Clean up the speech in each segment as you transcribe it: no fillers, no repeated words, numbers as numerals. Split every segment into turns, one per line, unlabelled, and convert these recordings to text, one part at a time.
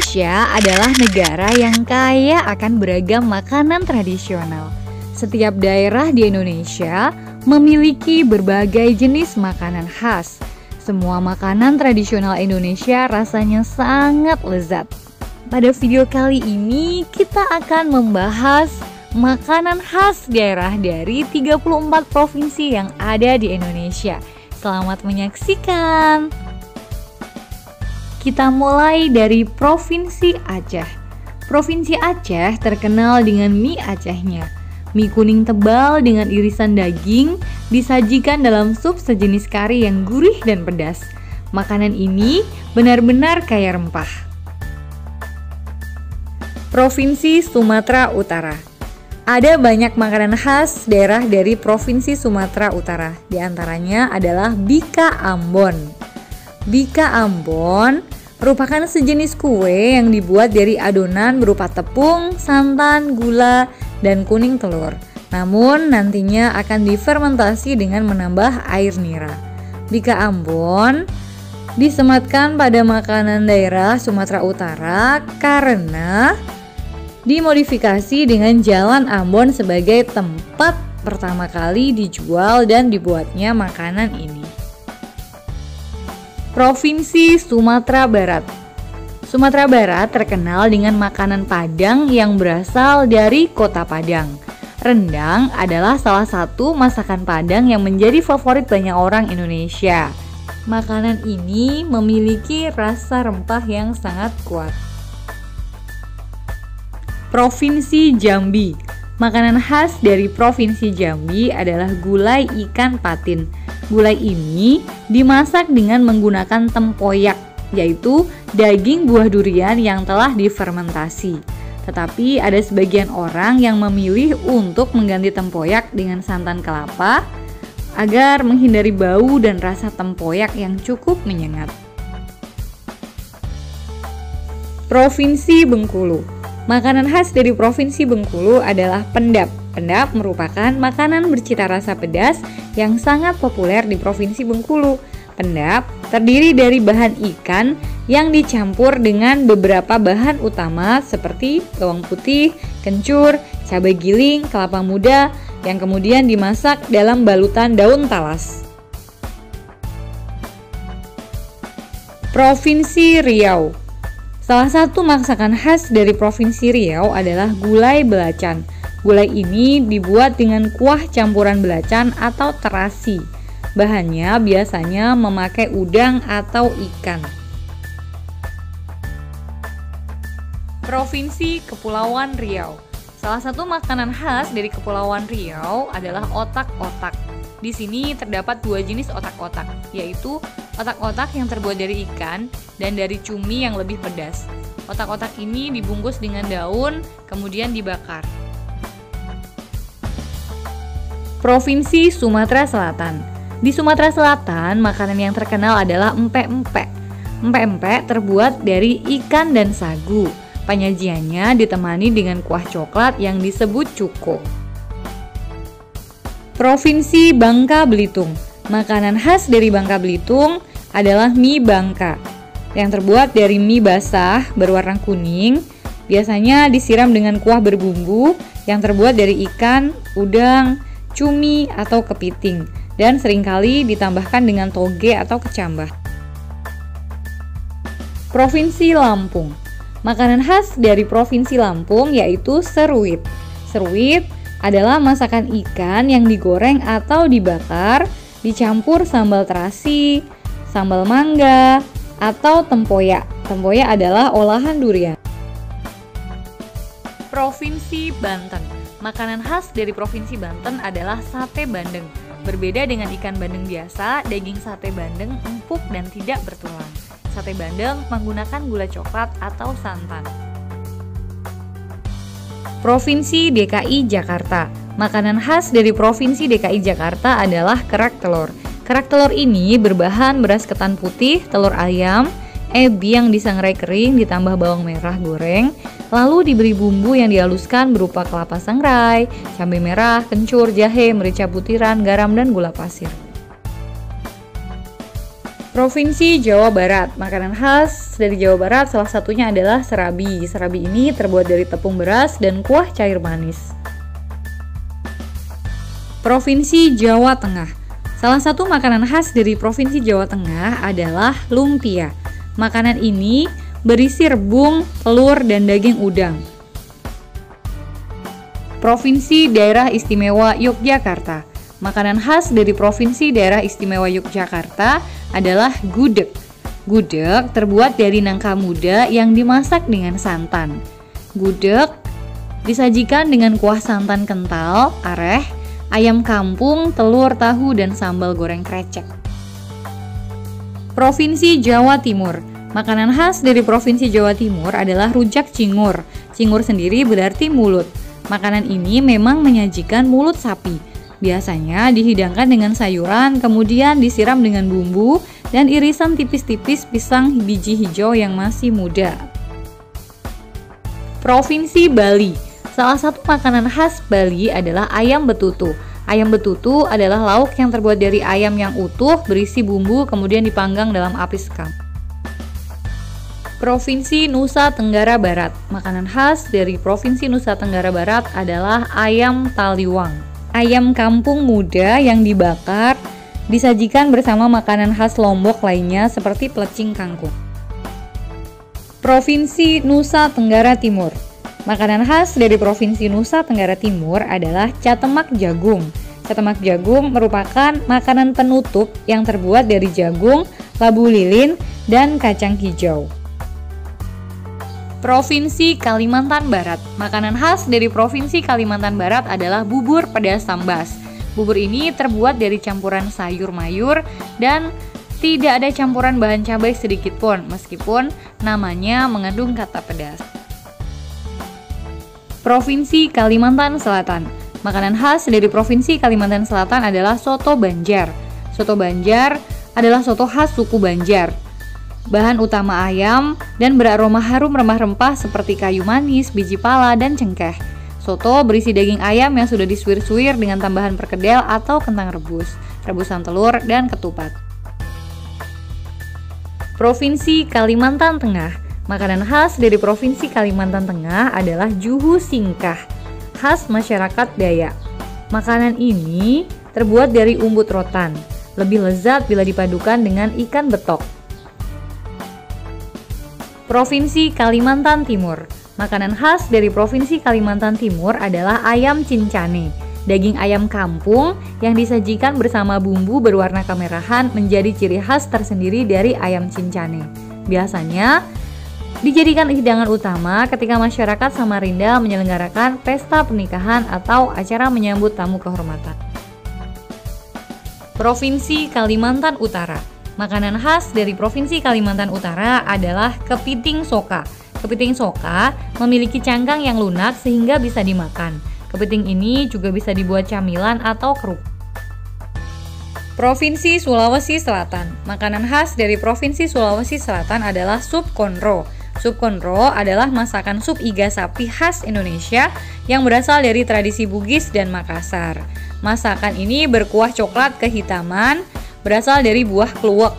Indonesia adalah negara yang kaya akan beragam makanan tradisional. Setiap daerah di Indonesia memiliki berbagai jenis makanan khas. Semua makanan tradisional Indonesia rasanya sangat lezat. Pada video kali ini kita akan membahas makanan khas daerah dari 34 provinsi yang ada di Indonesia. Selamat menyaksikan. Kita mulai dari Provinsi Aceh. Provinsi Aceh terkenal dengan mie Acehnya. Mie kuning tebal dengan irisan daging disajikan dalam sup sejenis kari yang gurih dan pedas. Makanan ini benar-benar kaya rempah. Provinsi Sumatera Utara. Ada banyak makanan khas daerah dari Provinsi Sumatera Utara. Di antaranya adalah Bika Ambon. Bika Ambon merupakan sejenis kue yang dibuat dari adonan berupa tepung, santan, gula, dan kuning telur. Namun nantinya akan difermentasi dengan menambah air nira. Bika Ambon disematkan pada makanan daerah Sumatera Utara karena dimodifikasi dengan Jalan Ambon sebagai tempat pertama kali dijual dan dibuatnya makanan ini. Provinsi Sumatera Barat. Sumatera Barat terkenal dengan makanan Padang yang berasal dari kota Padang. Rendang adalah salah satu masakan Padang yang menjadi favorit banyak orang Indonesia. Makanan ini memiliki rasa rempah yang sangat kuat. Provinsi Jambi. Makanan khas dari Provinsi Jambi adalah gulai ikan patin. Gulai ini dimasak dengan menggunakan tempoyak, yaitu daging buah durian yang telah difermentasi. Tetapi ada sebagian orang yang memilih untuk mengganti tempoyak dengan santan kelapa agar menghindari bau dan rasa tempoyak yang cukup menyengat. Provinsi Bengkulu. Makanan khas dari Provinsi Bengkulu adalah pendap. Pendap merupakan makanan bercita rasa pedas yang sangat populer di Provinsi Bengkulu. Pendap terdiri dari bahan ikan yang dicampur dengan beberapa bahan utama seperti bawang putih, kencur, cabai giling, kelapa muda yang kemudian dimasak dalam balutan daun talas. Provinsi Riau. Salah satu masakan khas dari Provinsi Riau adalah gulai belacan. Gulai ini dibuat dengan kuah campuran belacan atau terasi. Bahannya biasanya memakai udang atau ikan. Provinsi Kepulauan Riau. Salah satu makanan khas dari Kepulauan Riau adalah otak-otak. Di sini terdapat dua jenis otak-otak, yaitu otak-otak yang terbuat dari ikan dan dari cumi yang lebih pedas. Otak-otak ini dibungkus dengan daun, kemudian dibakar. Provinsi Sumatera Selatan. Di Sumatera Selatan, makanan yang terkenal adalah empek-empek. Empek-empek terbuat dari ikan dan sagu. Penyajiannya ditemani dengan kuah coklat yang disebut cuko. Provinsi Bangka Belitung. Makanan khas dari Bangka Belitung adalah mie Bangka yang terbuat dari mie basah berwarna kuning. Biasanya disiram dengan kuah berbumbu yang terbuat dari ikan, udang, cumi atau kepiting, dan seringkali ditambahkan dengan toge atau kecambah. Provinsi Lampung. Makanan khas dari Provinsi Lampung yaitu seruit. Seruit adalah masakan ikan yang digoreng atau dibakar, dicampur sambal terasi, sambal mangga, atau tempoyak. Tempoyak adalah olahan durian. Provinsi Banten. Makanan khas dari Provinsi Banten adalah sate bandeng. Berbeda dengan ikan bandeng biasa, daging sate bandeng empuk dan tidak bertulang. Sate bandeng menggunakan gula coklat atau santan. Provinsi DKI Jakarta. Makanan khas dari Provinsi DKI Jakarta adalah kerak telur. Kerak telur ini berbahan beras ketan putih, telur ayam, ebi yang disangrai kering ditambah bawang merah goreng, lalu diberi bumbu yang dihaluskan berupa kelapa sangrai, cabai merah, kencur, jahe, merica butiran, garam, dan gula pasir. Provinsi Jawa Barat, makanan khas dari Jawa Barat salah satunya adalah serabi. Serabi ini terbuat dari tepung beras dan kuah cair manis. Provinsi Jawa Tengah, salah satu makanan khas dari Provinsi Jawa Tengah adalah lumpia. Makanan ini berisi rebung, telur, dan daging udang. Provinsi Daerah Istimewa Yogyakarta, makanan khas dari Provinsi Daerah Istimewa Yogyakarta adalah gudeg. Gudeg terbuat dari nangka muda yang dimasak dengan santan. Gudeg disajikan dengan kuah santan kental, areh, ayam kampung, telur, tahu, dan sambal goreng krecek. Provinsi Jawa Timur, makanan khas dari Provinsi Jawa Timur adalah rujak cingur. Cingur sendiri berarti mulut. Makanan ini memang menyajikan mulut sapi. Biasanya dihidangkan dengan sayuran, kemudian disiram dengan bumbu dan irisan tipis-tipis pisang biji hijau yang masih muda. Provinsi Bali, salah satu makanan khas Bali adalah ayam betutu. Ayam betutu adalah lauk yang terbuat dari ayam yang utuh, berisi bumbu, kemudian dipanggang dalam api sekam. Provinsi Nusa Tenggara Barat, makanan khas dari Provinsi Nusa Tenggara Barat adalah ayam taliwang. Ayam kampung muda yang dibakar disajikan bersama makanan khas Lombok lainnya seperti plecing kangkung. Provinsi Nusa Tenggara Timur, makanan khas dari Provinsi Nusa Tenggara Timur adalah catemak jagung. Catemak jagung merupakan makanan penutup yang terbuat dari jagung, labu lilin, dan kacang hijau. Provinsi Kalimantan Barat, makanan khas dari Provinsi Kalimantan Barat adalah bubur pedas sambas. Bubur ini terbuat dari campuran sayur mayur dan tidak ada campuran bahan cabai sedikit pun, meskipun namanya mengandung kata pedas. Provinsi Kalimantan Selatan, makanan khas dari Provinsi Kalimantan Selatan adalah soto Banjar. Soto Banjar adalah soto khas suku Banjar. Bahan utama ayam dan beraroma harum rempah-rempah seperti kayu manis, biji pala, dan cengkeh. Soto berisi daging ayam yang sudah disuir-suir dengan tambahan perkedel atau kentang rebus, rebusan telur, dan ketupat. Provinsi Kalimantan Tengah, makanan khas dari Provinsi Kalimantan Tengah adalah juhu singkah, khas masyarakat Dayak. Makanan ini terbuat dari umbut rotan, lebih lezat bila dipadukan dengan ikan betok. Provinsi Kalimantan Timur, makanan khas dari Provinsi Kalimantan Timur adalah ayam cincane. Daging ayam kampung yang disajikan bersama bumbu berwarna kemerahan menjadi ciri khas tersendiri dari ayam cincane. Biasanya dijadikan hidangan utama ketika masyarakat Samarinda menyelenggarakan pesta pernikahan atau acara menyambut tamu kehormatan. Provinsi Kalimantan Utara, makanan khas dari Provinsi Kalimantan Utara adalah kepiting soka. Kepiting soka memiliki cangkang yang lunak sehingga bisa dimakan. Kepiting ini juga bisa dibuat camilan atau kerupuk. Provinsi Sulawesi Selatan, makanan khas dari Provinsi Sulawesi Selatan adalah sup konro. Sup konro adalah masakan sup iga sapi khas Indonesia yang berasal dari tradisi Bugis dan Makassar. Masakan ini berkuah coklat kehitaman, berasal dari buah kluwek.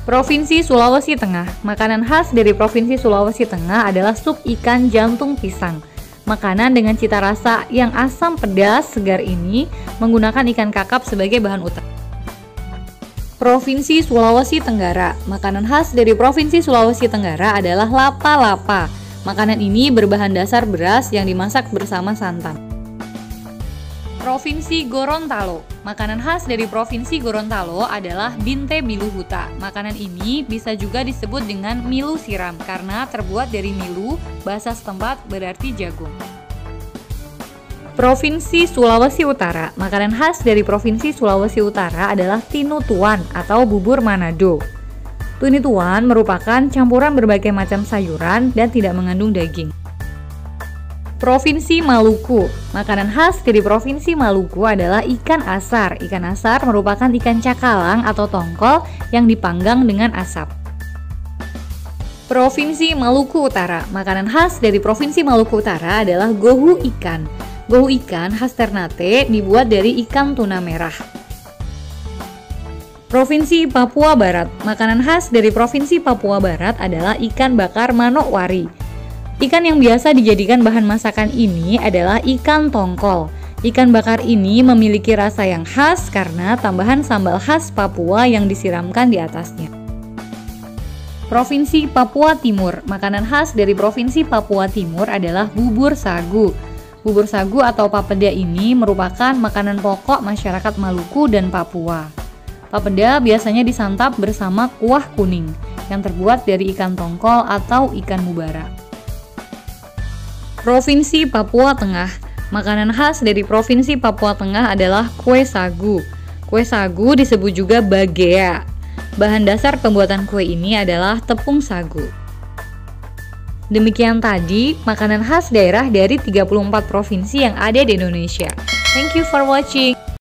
Provinsi Sulawesi Tengah, makanan khas dari Provinsi Sulawesi Tengah adalah sup ikan jantung pisang. Makanan dengan cita rasa yang asam pedas segar ini menggunakan ikan kakap sebagai bahan utama. Provinsi Sulawesi Tenggara, makanan khas dari Provinsi Sulawesi Tenggara adalah lapa-lapa. Makanan ini berbahan dasar beras yang dimasak bersama santan. Provinsi Gorontalo, makanan khas dari Provinsi Gorontalo adalah binte biluhuta. Makanan ini bisa juga disebut dengan milu siram karena terbuat dari milu, bahasa setempat berarti jagung. Provinsi Sulawesi Utara, makanan khas dari Provinsi Sulawesi Utara adalah tinutuan atau bubur Manado. Tinutuan merupakan campuran berbagai macam sayuran dan tidak mengandung daging. Provinsi Maluku, makanan khas dari Provinsi Maluku adalah ikan asar. Ikan asar merupakan ikan cakalang atau tongkol yang dipanggang dengan asap. Provinsi Maluku Utara, makanan khas dari Provinsi Maluku Utara adalah gohu ikan. Gohu ikan khas Ternate dibuat dari ikan tuna merah. Provinsi Papua Barat. Makanan khas dari Provinsi Papua Barat adalah ikan bakar Manokwari. Ikan yang biasa dijadikan bahan masakan ini adalah ikan tongkol. Ikan bakar ini memiliki rasa yang khas karena tambahan sambal khas Papua yang disiramkan di atasnya. Provinsi Papua Timur. Makanan khas dari Provinsi Papua Timur adalah bubur sagu. Bubur sagu atau papeda ini merupakan makanan pokok masyarakat Maluku dan Papua. Papeda biasanya disantap bersama kuah kuning yang terbuat dari ikan tongkol atau ikan mubara. Provinsi Papua Tengah. Makanan khas dari Provinsi Papua Tengah adalah kue sagu. Kue sagu disebut juga bagea. Bahan dasar pembuatan kue ini adalah tepung sagu. Demikian tadi makanan khas daerah dari 34 provinsi yang ada di Indonesia. Thank you for watching.